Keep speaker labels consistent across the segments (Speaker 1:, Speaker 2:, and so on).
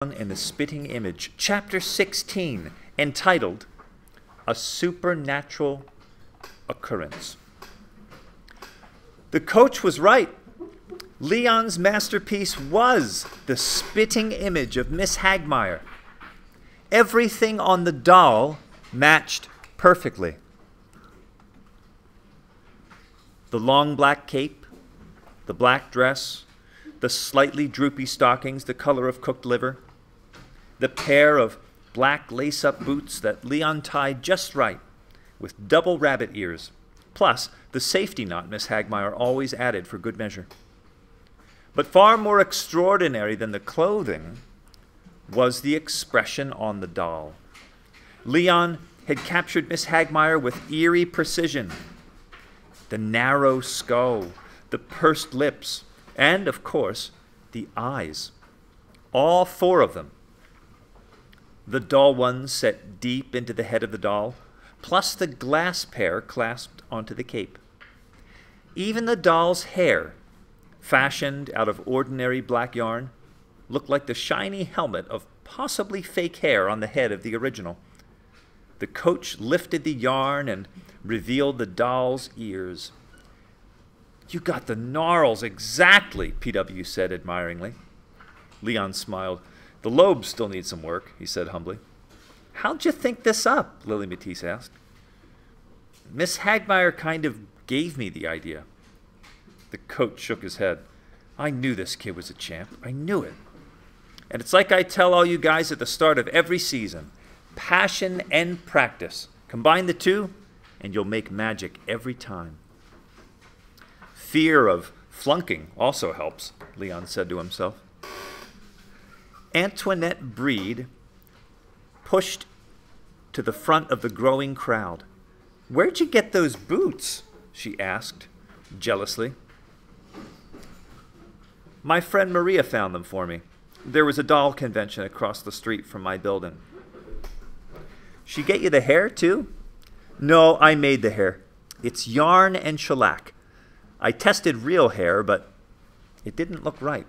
Speaker 1: and the Spitting Image, Chapter 16, entitled A Supernatural Occurrence. The coach was right. Leon's masterpiece was the spitting image of Miss Hagmire. Everything on the doll matched perfectly. The long black cape, the black dress, the slightly droopy stockings, the color of cooked liver, the pair of black lace-up boots that Leon tied just right with double rabbit ears, plus the safety knot Miss Hagmire always added for good measure. But far more extraordinary than the clothing was the expression on the doll. Leon had captured Miss Hagmire with eerie precision. The narrow skull, the pursed lips, and, of course, the eyes. All four of them. The doll ones set deep into the head of the doll, plus the glass pair clasped onto the cape. Even the doll's hair, fashioned out of ordinary black yarn, looked like the shiny helmet of possibly fake hair on the head of the original. The coach lifted the yarn and revealed the doll's ears. "You got the gnarls exactly," PW said admiringly. Leon smiled. "The lobes still need some work," he said humbly. "How'd you think this up?" Lily Matisse asked. "Miss Hagmire kind of gave me the idea." The coach shook his head. "I knew this kid was a champ. I knew it. And it's like I tell all you guys at the start of every season. Passion and practice. Combine the two, and you'll make magic every time." "Fear of flunking also helps," Leon said to himself. Antoinette Breed pushed to the front of the growing crowd. "Where'd you get those boots?" she asked, jealously. "My friend Maria found them for me. There was a doll convention across the street from my building." "She get you the hair, too?" "No, I made the hair. It's yarn and shellac. I tested real hair, but it didn't look right."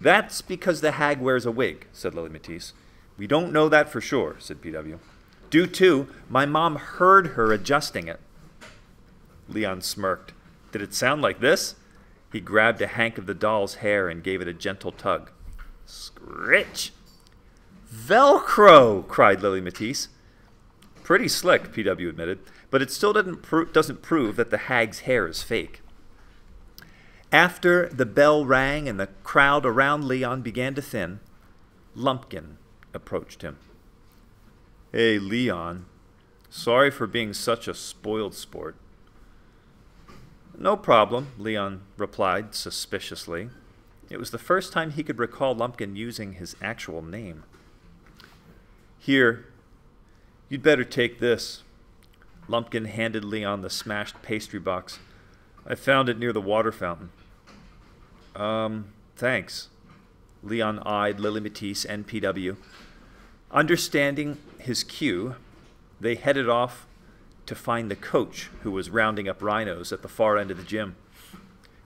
Speaker 1: "That's because the hag wears a wig," said Lily Matisse. "We don't know that for sure," said PW. "Do too. My mom heard her adjusting it." Leon smirked. "Did it sound like this?" He grabbed a hank of the doll's hair and gave it a gentle tug. "Scritch!" "Velcro!" cried Lily Matisse. "Pretty slick," PW admitted, "but it still doesn't prove that the hag's hair is fake." After the bell rang and the crowd around Leon began to thin, Lumpkin approached him. "Hey, Leon. Sorry for being such a spoiled sport." "No problem," Leon replied suspiciously. It was the first time he could recall Lumpkin using his actual name. "Here, you'd better take this." Lumpkin handed Leon the smashed pastry box. "I found it near the water fountain." Thanks." Leon eyed Lily Matisse and PW. Understanding his cue, they headed off to find the coach, who was rounding up rhinos at the far end of the gym.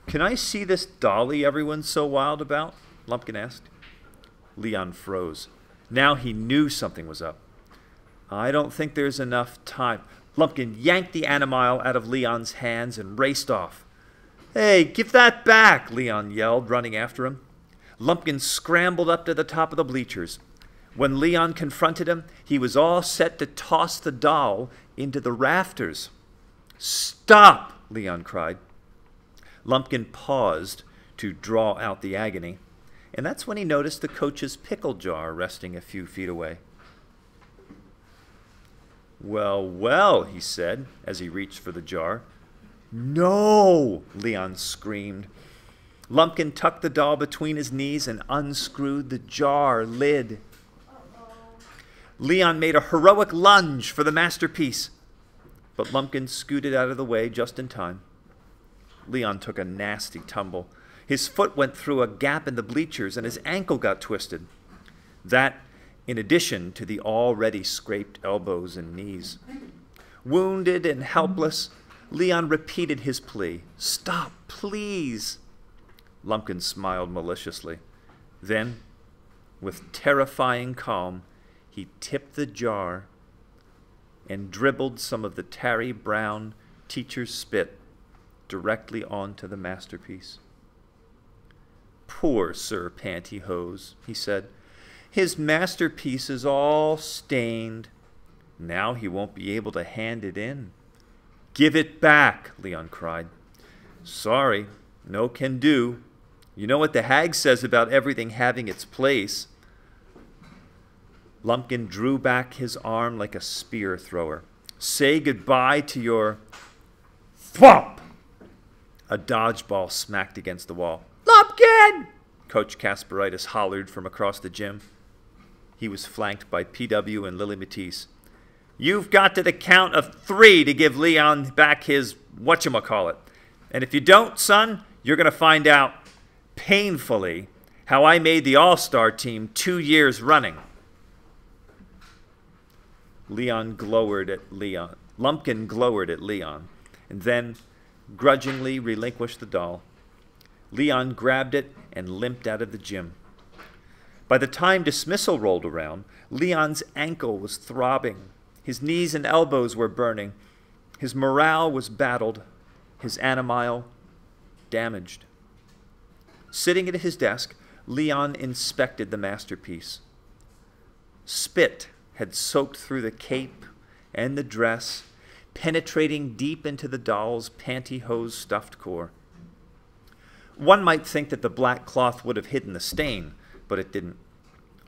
Speaker 1: "Can I see this dolly everyone's so wild about?" Lumpkin asked. Leon froze. Now he knew something was up. "I don't think there's enough time." Lumpkin yanked the animile out of Leon's hands and raced off. "Hey, give that back!" Leon yelled, running after him. Lumpkin scrambled up to the top of the bleachers. When Leon confronted him, he was all set to toss the doll into the rafters. "Stop!" Leon cried. Lumpkin paused to draw out the agony, and that's when he noticed the coach's pickle jar resting a few feet away. "Well, well," he said as he reached for the jar. "No!" Leon screamed. Lumpkin tucked the doll between his knees and unscrewed the jar lid. Leon made a heroic lunge for the masterpiece, but Lumpkin scooted out of the way just in time. Leon took a nasty tumble. His foot went through a gap in the bleachers and his ankle got twisted. That, in addition to the already scraped elbows and knees. Wounded and helpless, Leon repeated his plea. "Stop, please." Lumpkin smiled maliciously. Then, With terrifying calm, he tipped the jar and dribbled some of the tarry brown teacher's spit directly onto the masterpiece. "Poor Sir Pantyhose," he said. "His masterpiece is all stained. Now he won't be able to hand it in." "Give it back," Leon cried. "Sorry, no can do. You know what the hag says about everything having its place." Lumpkin drew back his arm like a spear thrower. "Say goodbye to your—" Thwomp! A dodgeball smacked against the wall. "Lumpkin!" Coach Casperitis hollered from across the gym. He was flanked by PW and Lily Matisse. "You've got to the count of 3 to give Leon back his whatchamacallit. And if you don't, son, you're going to find out painfully how I made the All-Star team 2 years running." Lumpkin glowered at Leon, and then grudgingly relinquished the doll. Leon grabbed it and limped out of the gym. By the time dismissal rolled around, Leon's ankle was throbbing. His knees and elbows were burning. His morale was battled, his animile damaged. Sitting at his desk, Leon inspected the masterpiece. Spit had soaked through the cape and the dress, penetrating deep into the doll's pantyhose stuffed core. One might think that the black cloth would have hidden the stain, but it didn't.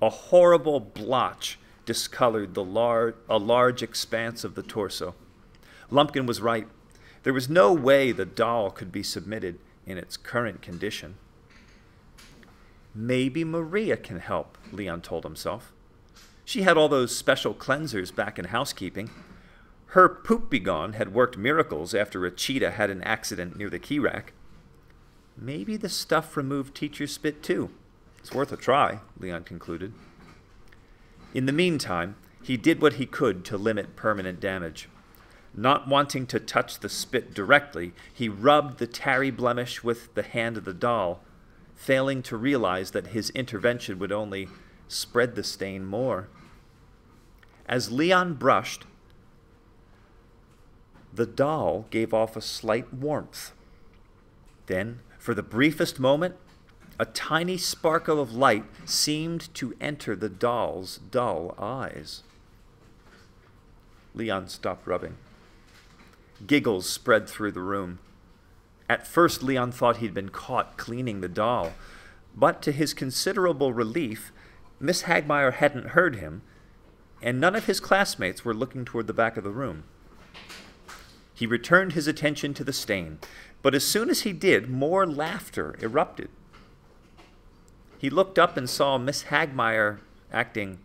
Speaker 1: A horrible blotch discolored a large expanse of the torso. Lumpkin was right. There was no way the doll could be submitted in its current condition. Maybe Maria can help, Leon told himself. She had all those special cleansers back in housekeeping. Her poop-be-gone had worked miracles after a cheetah had an accident near the key rack. Maybe the stuff removed teacher's spit too. It's worth a try, Leon concluded. In the meantime, he did what he could to limit permanent damage. Not wanting to touch the spit directly, he rubbed the tarry blemish with the hand of the doll, failing to realize that his intervention would only spread the stain more. As Leon brushed, the doll gave off a slight warmth. Then, for the briefest moment, a tiny sparkle of light seemed to enter the doll's dull eyes. Leon stopped rubbing. Giggles spread through the room. At first, Leon thought he'd been caught cleaning the doll, but to his considerable relief, Miss Hagmaier hadn't heard him, and none of his classmates were looking toward the back of the room. He returned his attention to the stain, but as soon as he did, more laughter erupted. He looked up and saw Miss Hagmaier acting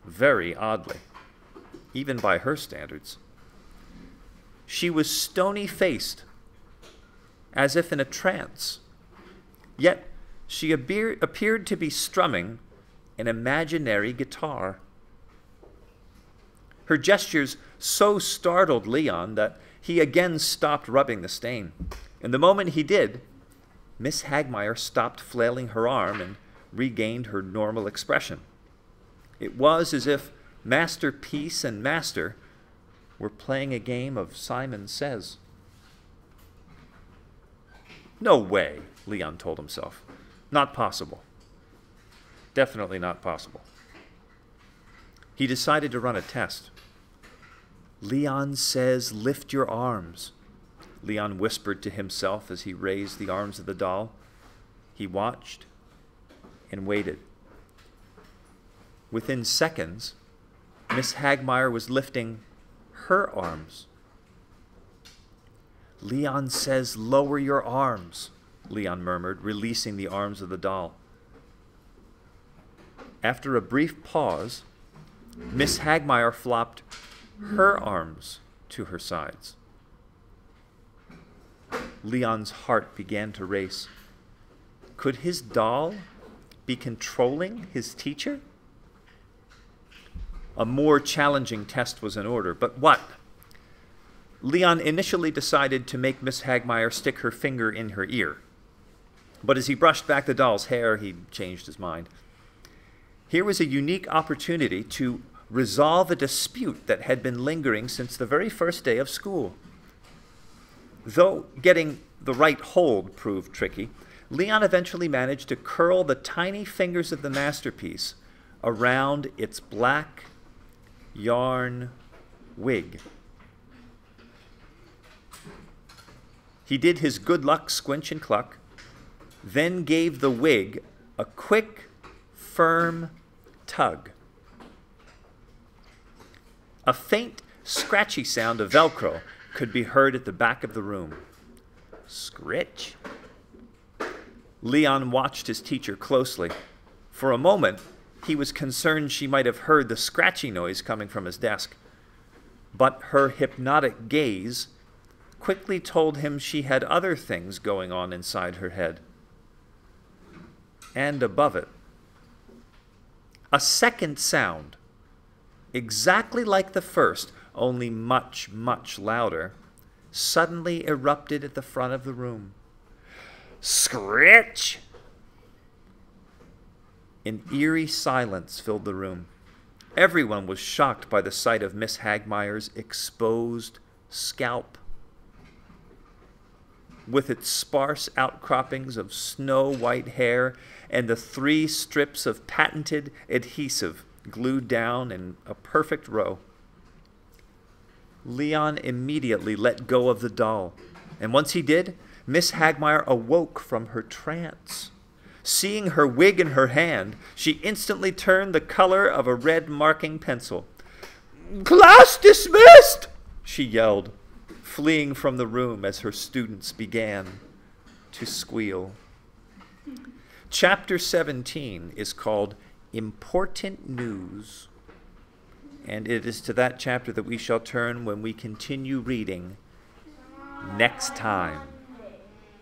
Speaker 1: very oddly, even by her standards. She was stony-faced, as if in a trance, yet she appeared to be strumming an imaginary guitar. Her gestures so startled Leon that he again stopped rubbing the stain. And the moment he did, Miss Hagmaier stopped flailing her arm and regained her normal expression. It was as if Masterpiece and Master were playing a game of Simon Says. No way, Leon told himself. Not possible. Definitely not possible. He decided to run a test. Leon says, "Lift your arms," Leon whispered to himself as he raised the arms of the doll. He watched and waited. Within seconds, Miss Hagmaier was lifting her arms. "Leon says, lower your arms," Leon murmured, releasing the arms of the doll. After a brief pause, Miss Hagmaier flopped her arms to her sides. Leon's heart began to race. Could his doll be controlling his teacher? A more challenging test was in order, but what? Leon initially decided to make Miss Hagmaier stick her finger in her ear. But as he brushed back the doll's hair, he changed his mind. Here was a unique opportunity to resolve a dispute that had been lingering since the very first day of school. Though getting the right hold proved tricky, Leon eventually managed to curl the tiny fingers of the masterpiece around its black yarn wig. He did his good luck squinch and cluck, then gave the wig a quick, firm tug. A faint, scratchy sound of Velcro could be heard at the back of the room. Scritch. Leon watched his teacher closely. For a moment, he was concerned she might have heard the scratchy noise coming from his desk. But her hypnotic gaze quickly told him she had other things going on inside her head. And above it, a second sound, exactly like the first, only much, much louder, suddenly erupted at the front of the room. Scritch! An eerie silence filled the room. Everyone was shocked by the sight of Miss Hagmeyer's exposed scalp. With its sparse outcroppings of snow-white hair and the 3 strips of patented adhesive glued down in a perfect row. Leon immediately let go of the doll, and once he did, Miss Hagmeyer awoke from her trance. Seeing her wig in her hand, she instantly turned the color of a red marking pencil. "Class dismissed!" she yelled, fleeing from the room as her students began to squeal. Chapter 17 is called Important News, and it is to that chapter that we shall turn when we continue reading next time.